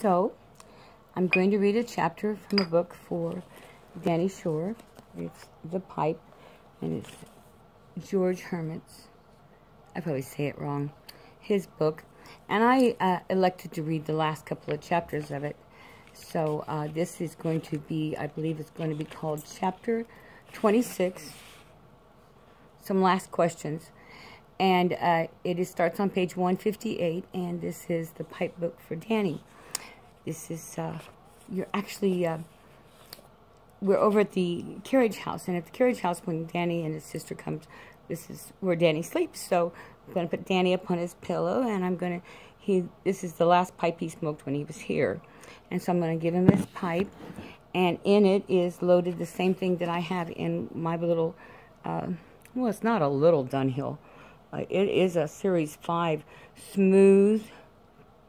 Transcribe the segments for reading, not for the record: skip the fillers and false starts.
So, I'm going to read a chapter from a book for Danny Shore. It's The Pipe, and it's George Hermit's, I probably say it wrong, his book. And I elected to read the last couple of chapters of it. So this is going to be, I believe it's going to be called Chapter 26, Some Last Questions. And it starts on page 158, and this is the pipe book for Danny. This is, you're actually, we're over at the carriage house, and at the carriage house when Danny and his sister comes, this is where Danny sleeps. So I'm going to put Danny up on his pillow, and I'm going to, this is the last pipe he smoked when he was here. And so I'm going to give him this pipe, and in it is loaded the same thing that I have in my little, well, it's not a little Dunhill. It is a Series 5 smooth,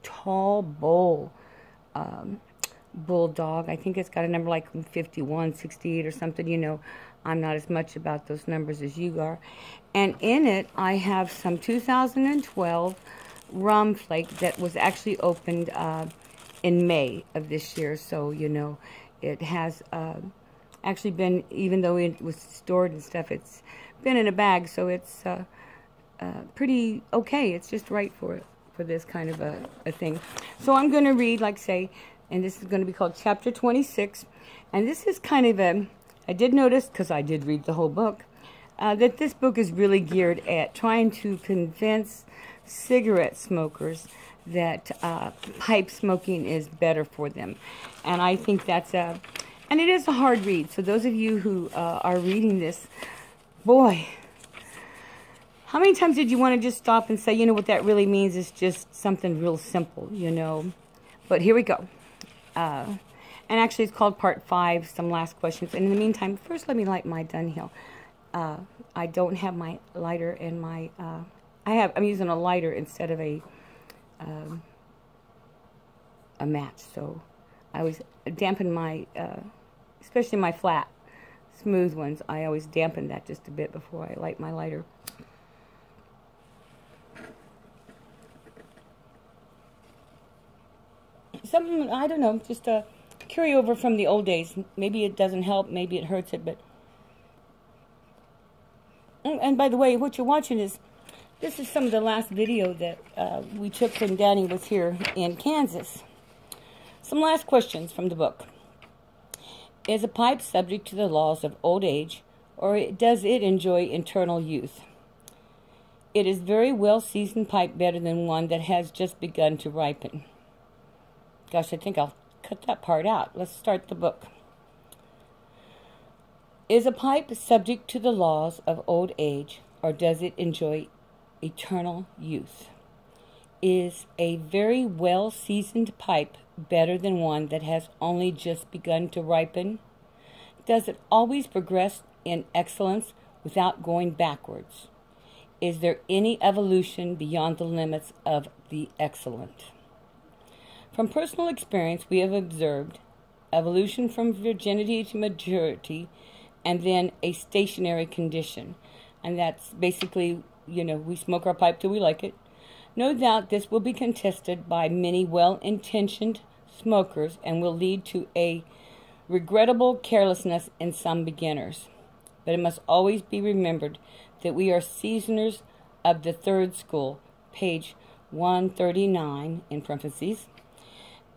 tall bowl bulldog. I think it's got a number like 51, 68 or something. You know, I'm not as much about those numbers as you are. And in it, I have some 2012 rum flake that was actually opened in May of this year. So, you know, it has actually been, even though it was stored and stuff, it's been in a bag. So it's pretty okay. It's just right for this kind of a thing. So I'm going to read, like say, and this is going to be called Chapter 26. And this is kind of a, I did notice, because I did read the whole book, that this book is really geared at trying to convince cigarette smokers that pipe smoking is better for them. And I think that's a, and it is a hard read. So those of you who are reading this, boy, how many times did you want to just stop and say, you know, what that really means is just something real simple, you know? But here we go. And actually it's called Part 5, Some Last Questions. And in the meantime, first let me light my Dunhill. I don't have my lighter and my, I'm using a lighter instead of a match. So I always dampen my, especially my flat, smooth ones, I always dampen that just a bit before I light my lighter. Something, I don't know, just a carryover from the old days. Maybe it doesn't help, maybe it hurts it, but... And by the way, what you're watching is, this is some of the last video that we took when Danny was here in Kansas. Some last questions from the book. Is a pipe subject to the laws of old age, or does it enjoy eternal youth? It is very well-seasoned pipe, better than one that has just begun to ripen. Gosh, I think I'll cut that part out. Let's start the book. Is a pipe subject to the laws of old age, or does it enjoy eternal youth? Is a very well-seasoned pipe better than one that has only just begun to ripen? Does it always progress in excellence without going backwards? Is there any evolution beyond the limits of the excellent? From personal experience, we have observed evolution from virginity to maturity, and then a stationary condition. And that's basically, you know, we smoke our pipe till we like it. No doubt this will be contested by many well-intentioned smokers and will lead to a regrettable carelessness in some beginners. But it must always be remembered that we are seasoners of the third school, page 139 in parentheses,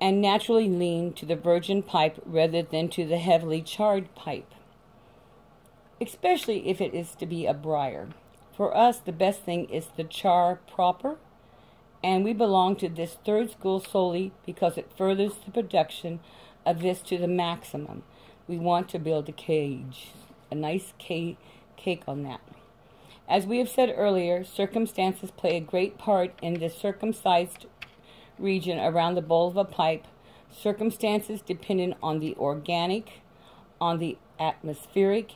and naturally lean to the virgin pipe rather than to the heavily charred pipe, especially if it is to be a briar. For us, the best thing is the char proper, and we belong to this third school solely because it furthers the production of this to the maximum. We want to build a cage, a nice cake on that. As we have said earlier, circumstances play a great part in the circumcised region around the bowl of a pipe, circumstances dependent on the organic, on the atmospheric,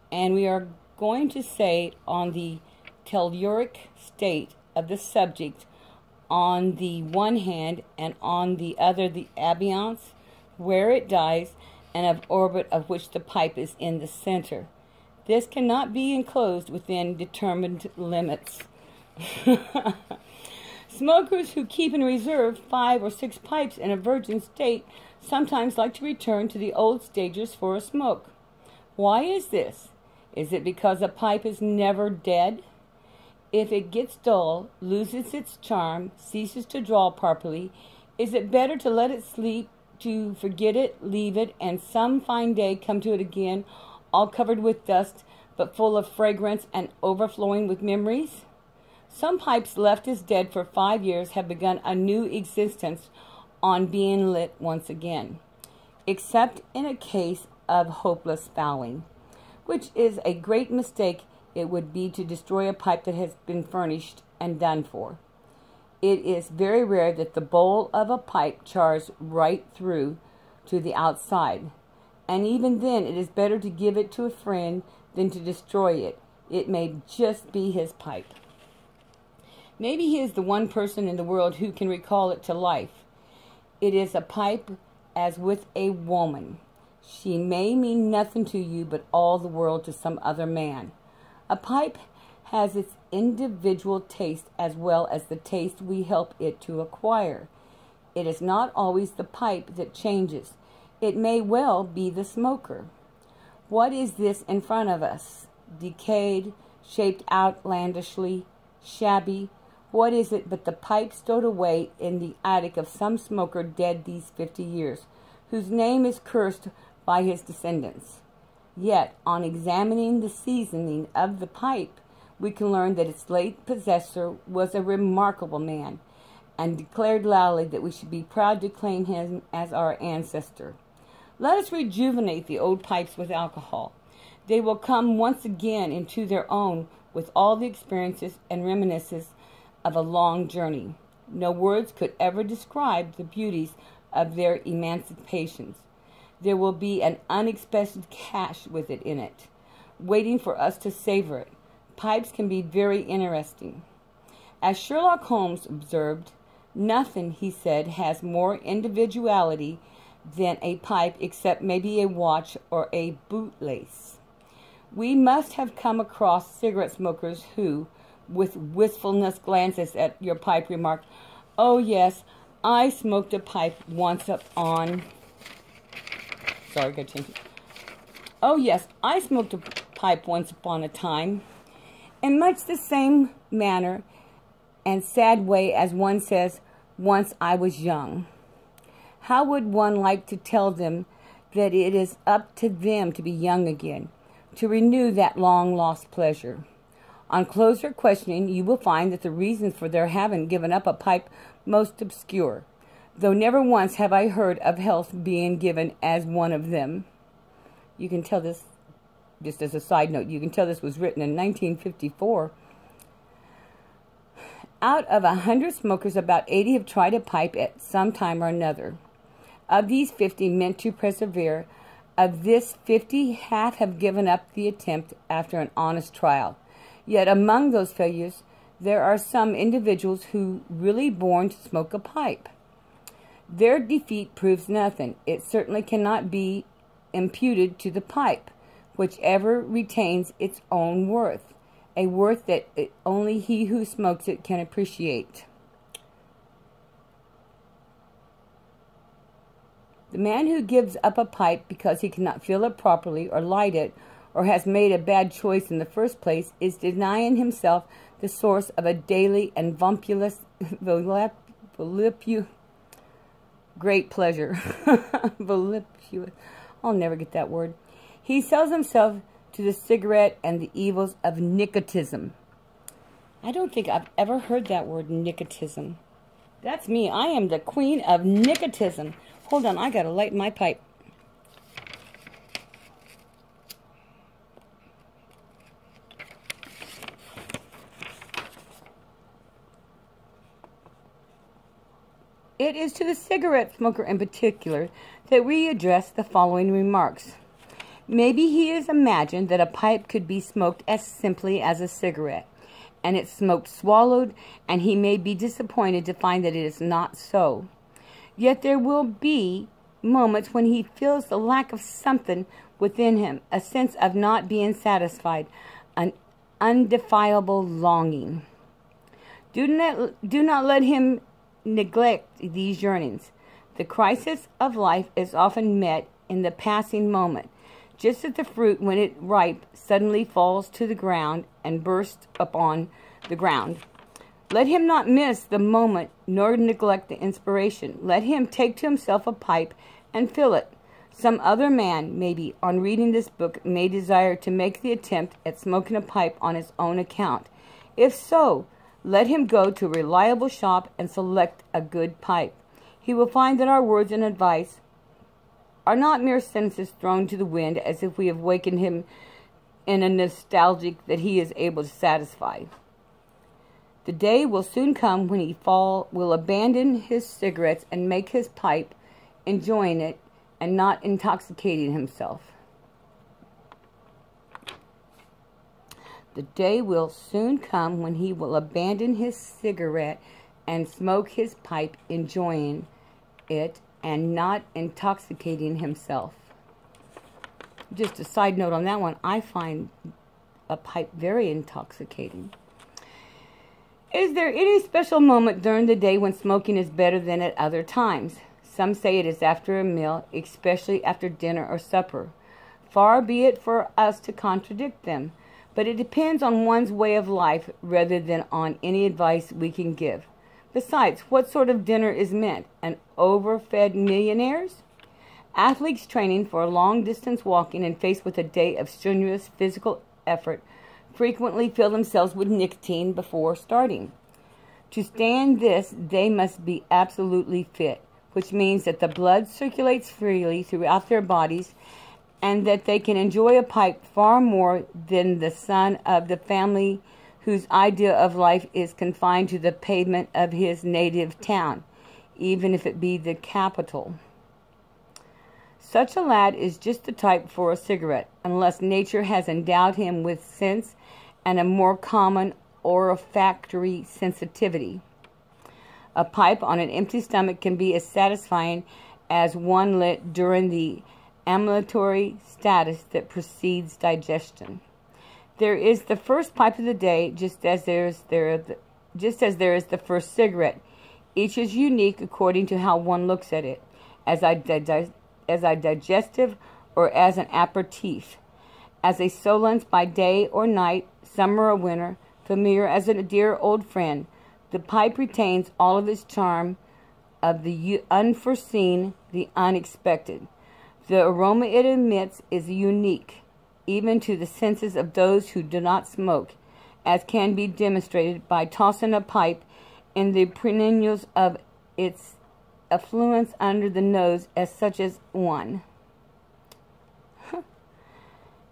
and we are going to say on the telluric state of the subject on the one hand, and on the other the ambience, where it dies, and of orbit of which the pipe is in the center. This cannot be enclosed within determined limits. Smokers who keep in reserve 5 or 6 pipes in a virgin state sometimes like to return to the old stages for a smoke. Why is this? Is it because a pipe is never dead? If it gets dull, loses its charm, ceases to draw properly, is it better to let it sleep, to forget it, leave it, and some fine day come to it again, all covered with dust, but full of fragrance and overflowing with memories? Some pipes left as dead for 5 years have begun a new existence on being lit once again, except in a case of hopeless fouling, which is a great mistake it would be to destroy a pipe that has been furnished and done for. It is very rare that the bowl of a pipe chars right through to the outside, and even then it is better to give it to a friend than to destroy it. It may just be his pipe. Maybe he is the one person in the world who can recall it to life. It is a pipe as with a woman. She may mean nothing to you, but all the world to some other man. A pipe has its individual taste as well as the taste we help it to acquire. It is not always the pipe that changes. It may well be the smoker. What is this in front of us? Decayed, shaped outlandishly, shabby. What is it but the pipe stowed away in the attic of some smoker dead these 50 years, whose name is cursed by his descendants? Yet, on examining the seasoning of the pipe, we can learn that its late possessor was a remarkable man, and declared loudly that we should be proud to claim him as our ancestor. Let us rejuvenate the old pipes with alcohol. They will come once again into their own with all the experiences and reminiscences of a long journey. No words could ever describe the beauties of their emancipations. There will be an unexpected cache with it in it, waiting for us to savor it. Pipes can be very interesting. As Sherlock Holmes observed, nothing, he said, has more individuality than a pipe except maybe a watch or a bootlace. We must have come across cigarette smokers who, with wistfulness glances at your pipe, remarked, "Oh yes, I smoked a pipe once upon..." Sorry, gotta change it. "Oh yes, I smoked a pipe once upon a time," in much the same manner and sad way as one says, "Once I was young." How would one like to tell them that it is up to them to be young again, to renew that long-lost pleasure? On closer questioning, you will find that the reasons for their having given up a pipe most obscure, though never once have I heard of health being given as one of them. You can tell this, just as a side note, you can tell this was written in 1954. Out of 100 smokers, about 80 have tried a pipe at some time or another. Of these 50 meant to persevere. Of this 50, half have given up the attempt after an honest trial. Yet among those failures, there are some individuals who really born to smoke a pipe. Their defeat proves nothing. It certainly cannot be imputed to the pipe, whichever retains its own worth, a worth that only he who smokes it can appreciate. The man who gives up a pipe because he cannot fill it properly or light it, or has made a bad choice in the first place, is denying himself the source of a daily and voluptuous great pleasure. Voluptuous. I'll never get that word. He sells himself to the cigarette and the evils of nicotism. I don't think I've ever heard that word, nicotism. That's me. I am the queen of nicotism. Hold on, I gotta light my pipe. It is to the cigarette smoker in particular that we address the following remarks. Maybe he has imagined that a pipe could be smoked as simply as a cigarette, and its smoke swallowed, and he may be disappointed to find that it is not so. Yet there will be moments when he feels the lack of something within him, a sense of not being satisfied, an undefinable longing. Do not let him neglect these yearnings. The crisis of life is often met in the passing moment, just as the fruit, when it ripe, suddenly falls to the ground and bursts upon the ground. Let him not miss the moment, nor neglect the inspiration. Let him take to himself a pipe and fill it. Some other man, maybe, on reading this book, may desire to make the attempt at smoking a pipe on his own account. If so, let him go to a reliable shop and select a good pipe. He will find that our words and advice are not mere sentences thrown to the wind, as if we have wakened him in a nostalgic that he is able to satisfy. The day will soon come when he will abandon his cigarettes and make his pipe, enjoying it and not intoxicating himself. The day will soon come when he will abandon his cigarette and smoke his pipe, enjoying it and not intoxicating himself. Just a side note on that one, I find a pipe very intoxicating. Is there any special moment during the day when smoking is better than at other times? Some say it is after a meal, especially after dinner or supper. Far be it for us to contradict them, but it depends on one's way of life rather than on any advice we can give. Besides, what sort of dinner is meant? An overfed millionaires? Athletes training for long-distance walking and faced with a day of strenuous physical effort frequently fill themselves with nicotine before starting. To stand this, they must be absolutely fit, which means that the blood circulates freely throughout their bodies and that they can enjoy a pipe far more than the son of the family whose idea of life is confined to the pavement of his native town, even if it be the capital. Such a lad is just the type for a cigarette, unless nature has endowed him with sense and a more common olfactory sensitivity. A pipe on an empty stomach can be as satisfying as one lit during the ambulatory status that precedes digestion. There is the first pipe of the day, just as there is the first cigarette. Each is unique according to how one looks at it, as a digestive or as an aperitif, as a solace by day or night, summer or winter, familiar as a dear old friend. The pipe retains all of its charm of the unforeseen, the unexpected. The aroma it emits is unique, even to the senses of those who do not smoke, as can be demonstrated by tossing a pipe in the perennials of its effluence under the nose, as such as one.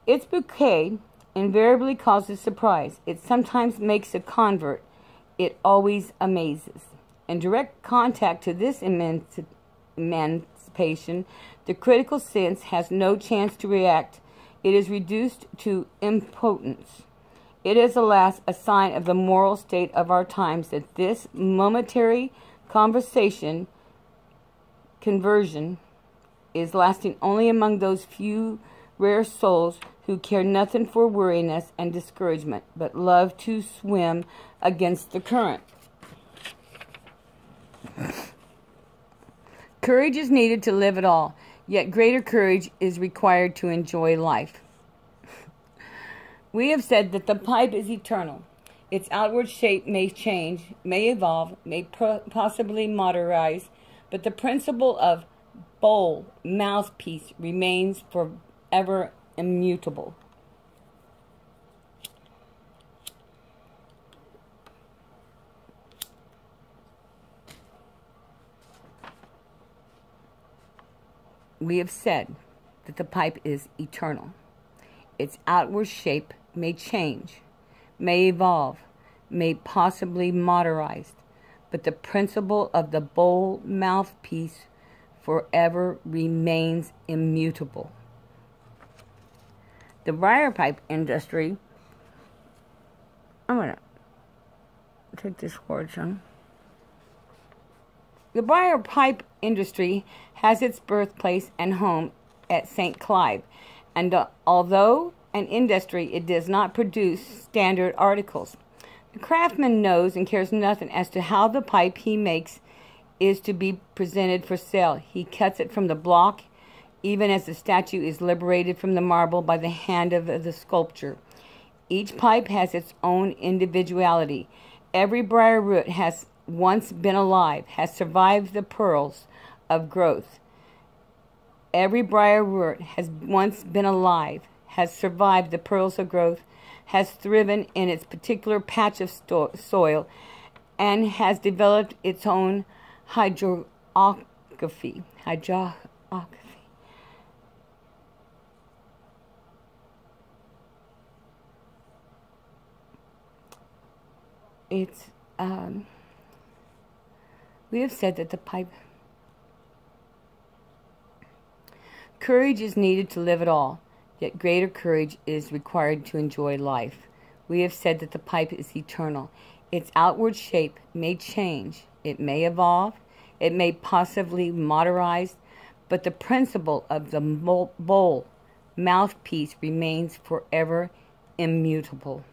Its bouquet invariably causes surprise. It sometimes makes a convert. It always amazes. In direct contact to this emancipation, the critical sense has no chance to react. It is reduced to impotence. It is, alas, a sign of the moral state of our times that this momentary conversion is lasting only among those few rare souls who care nothing for weariness and discouragement, but love to swim against the current. Courage is needed to live at all, yet greater courage is required to enjoy life. We have said that the pipe is eternal. Its outward shape may change, may evolve, may possibly modernize, but the principle of bowl, mouthpiece remains forever immutable. We have said that the pipe is eternal. Its outward shape may change, may evolve, may possibly modernize, but the principle of the bowl mouthpiece forever remains immutable. The briar pipe industry, I'm going to take this cord, son. The briar pipe industry has its birthplace and home at St. Clive, and although an industry, it does not produce standard articles. The craftsman knows and cares nothing as to how the pipe he makes is to be presented for sale. He cuts it from the block, even as the statue is liberated from the marble by the hand of the sculptor. Each pipe has its own individuality. Every briar root has once been alive, has survived the pearls of growth. Every briar root has once been alive, has survived the pearls of growth, has thriven in its particular patch of soil, and has developed its own hydrography. We have said that the pipe. Courage is needed to live at all, yet greater courage is required to enjoy life. We have said that the pipe is eternal. Its outward shape may change, it may evolve, it may possibly modernize, but the principle of the bowl mouthpiece remains forever immutable.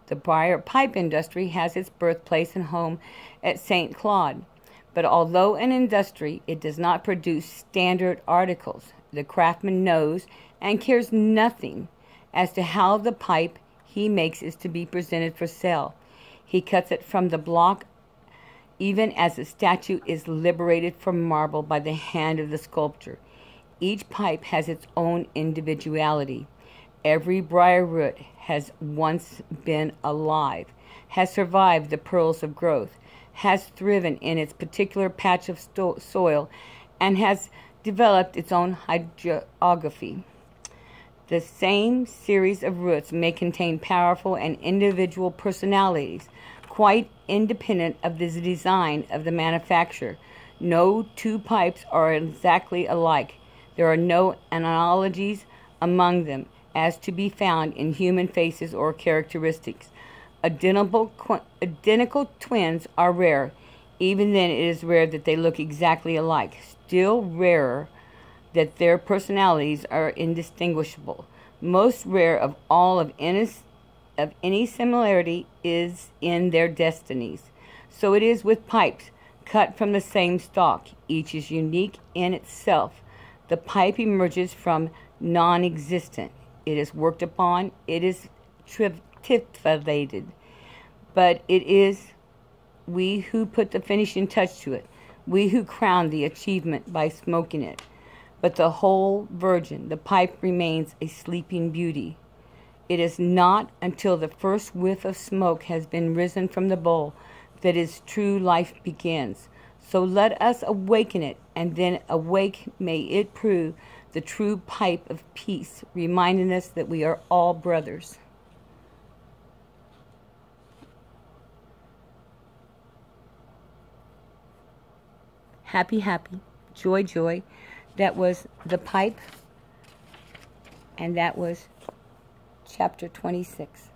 The briar pipe industry has its birthplace and home at St. Claude, but although an industry, it does not produce standard articles. The craftsman knows and cares nothing as to how the pipe he makes is to be presented for sale. He cuts it from the block, even as the statue is liberated from marble by the hand of the sculptor. Each pipe has its own individuality. Every briar root has once been alive, has survived the pearls of growth, has thriven in its particular patch of soil, and has developed its own hydrography. The same series of roots may contain powerful and individual personalities, quite independent of the design of the manufacturer. No two pipes are exactly alike. There are no analogies among them, as to be found in human faces or characteristics. Identical twins are rare. Even then, it is rare that they look exactly alike. Still rarer that their personalities are indistinguishable. Most rare of all of any similarity is in their destinies. So it is with pipes cut from the same stalk. Each is unique in itself. The pipe emerges from non-existent. It is worked upon. It is titillated. But it is we who put the finishing touch to it. We who crown the achievement by smoking it. But the whole virgin, the pipe, remains a sleeping beauty. It is not until the first whiff of smoke has been risen from the bowl that its true life begins. So let us awaken it, and then awake may it prove the true pipe of peace, reminding us that we are all brothers. Happy, happy, joy, joy. That was the pipe, and that was chapter 26.